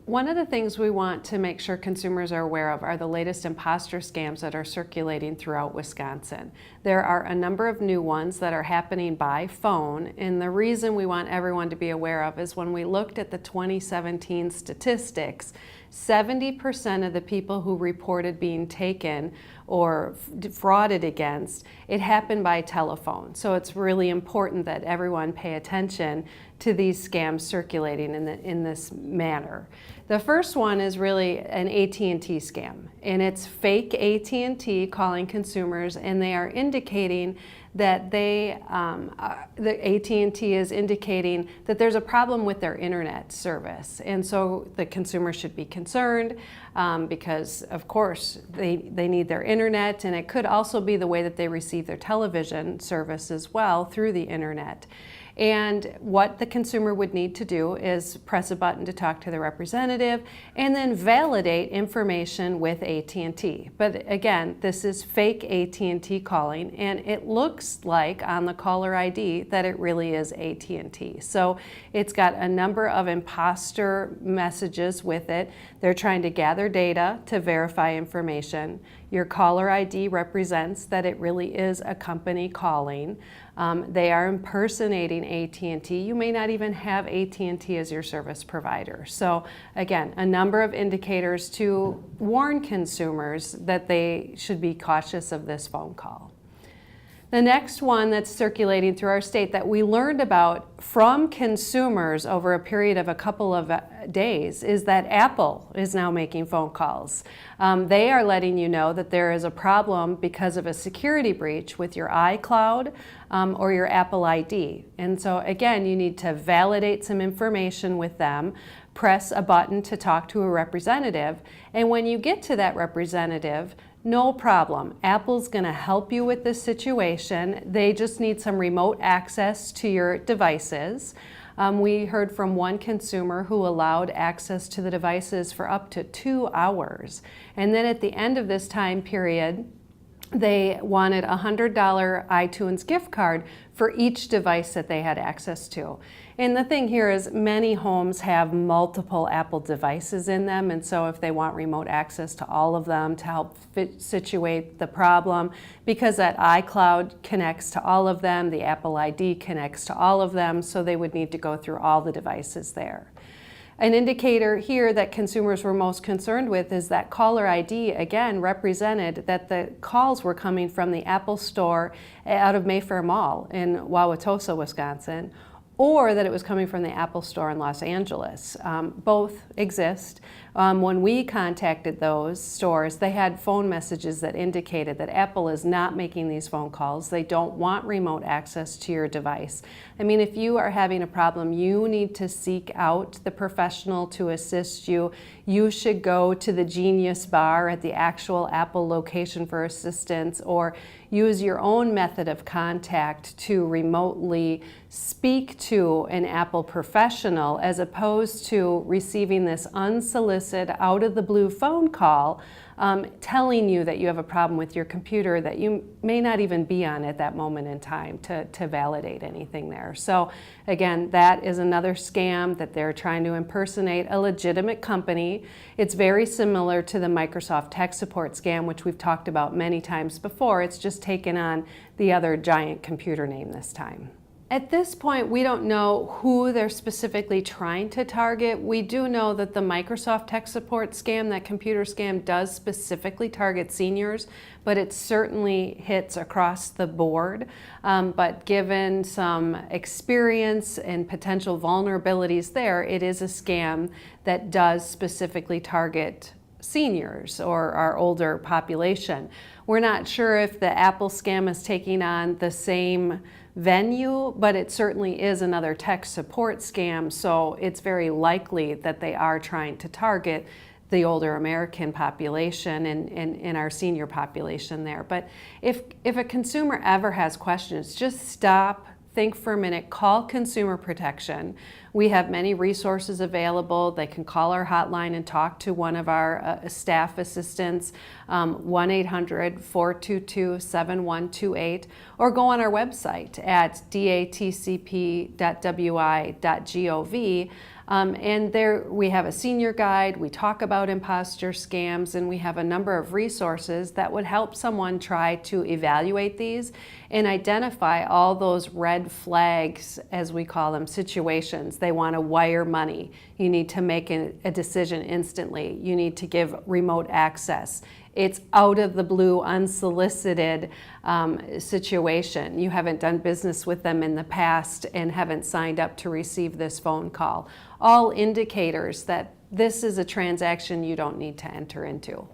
One of the things we want to make sure consumers are aware of are the latest imposter scams that are circulating throughout Wisconsin. There are a number of new ones that are happening by phone, and the reason we want everyone to be aware of is when we looked at the 2017 statistics, 70% of the people who reported being taken or frauded against, it happened by telephone. So it's really important that everyone pay attention to these scams circulating in this manner. The first one is really an ATT scam, and it's fake AT&T calling consumers, and they are indicating that the AT&T is indicating that there's a problem with their internet service, and so the consumer should be concerned because of course they need their internet, and it could also be the way that they receive their television service as well through the internet. And what the consumer would need to do is press a button to talk to the representative and then validate information with AT&T. But again, this is fake AT&T calling, and it looks like on the caller ID that it really is AT&T. So it's got a number of imposter messages with it. They're trying to gather data to verify information. Your caller ID represents that it really is a company calling. They are impersonating AT&T. You may not even have AT&T as your service provider. So again, a number of indicators to warn consumers that they should be cautious of this phone call. The next one that's circulating through our state that we learned about from consumers over a period of a couple of days is that Apple is now making phone calls. They are letting you know that there is a problem because of a security breach with your iCloud or your Apple ID. And so again, you need to validate some information with them, press a button to talk to a representative, and when you get to that representative, no problem. Apple's going to help you with this situation. They just need some remote access to your devices. We heard from one consumer who allowed access to the devices for up to 2 hours. And then at the end of this time period, they wanted a $100 iTunes gift card for each device that they had access to. And the thing here is many homes have multiple Apple devices in them, and so if they want remote access to all of them to help situate the problem, because that iCloud connects to all of them, the Apple ID connects to all of them, so they would need to go through all the devices there. An indicator here that consumers were most concerned with is that caller ID, again, represented that the calls were coming from the Apple Store out of Mayfair Mall in Wauwatosa, Wisconsin, or that it was coming from the Apple Store in Los Angeles. Both exist. When we contacted those stores, they had phone messages that indicated that Apple is not making these phone calls. They don't want remote access to your device. I mean, if you are having a problem, you need to seek out the professional to assist you. You should go to the Genius Bar at the actual Apple location for assistance, or use your own method of contact to remotely speak to an Apple professional, as opposed to receiving this unsolicited, out-of-the-blue phone call telling you that you have a problem with your computer that you may not even be on at that moment in time to validate anything there. So again, that is another scam that they're trying to impersonate a legitimate company. It's very similar to the Microsoft tech support scam, which we've talked about many times before. It's just taken on the other giant computer name this time. At this point, we don't know who they're specifically trying to target. We do know that the Microsoft tech support scam, that computer scam, does specifically target seniors, but it certainly hits across the board. But given some experience and potential vulnerabilities there, it is a scam that does specifically target seniors or our older population. We're not sure if the Apple scam is taking on the same venue, but it certainly is another tech support scam, so it's very likely that they are trying to target the older American population and our senior population there. But if a consumer ever has questions, just stop, think for a minute, call Consumer Protection. We have many resources available. They can call our hotline and talk to one of our staff assistants, 1-800-422-7128, or go on our website at datcp.wi.gov. And there we have a senior guide, we talk about imposter scams, and we have a number of resources that would help someone try to evaluate these and identify all those red flags, as we call them, situations. They want to wire money. You need to make a decision instantly. You need to give remote access. It's out of the blue, unsolicited situation. You haven't done business with them in the past and haven't signed up to receive this phone call. All indicators that this is a transaction you don't need to enter into.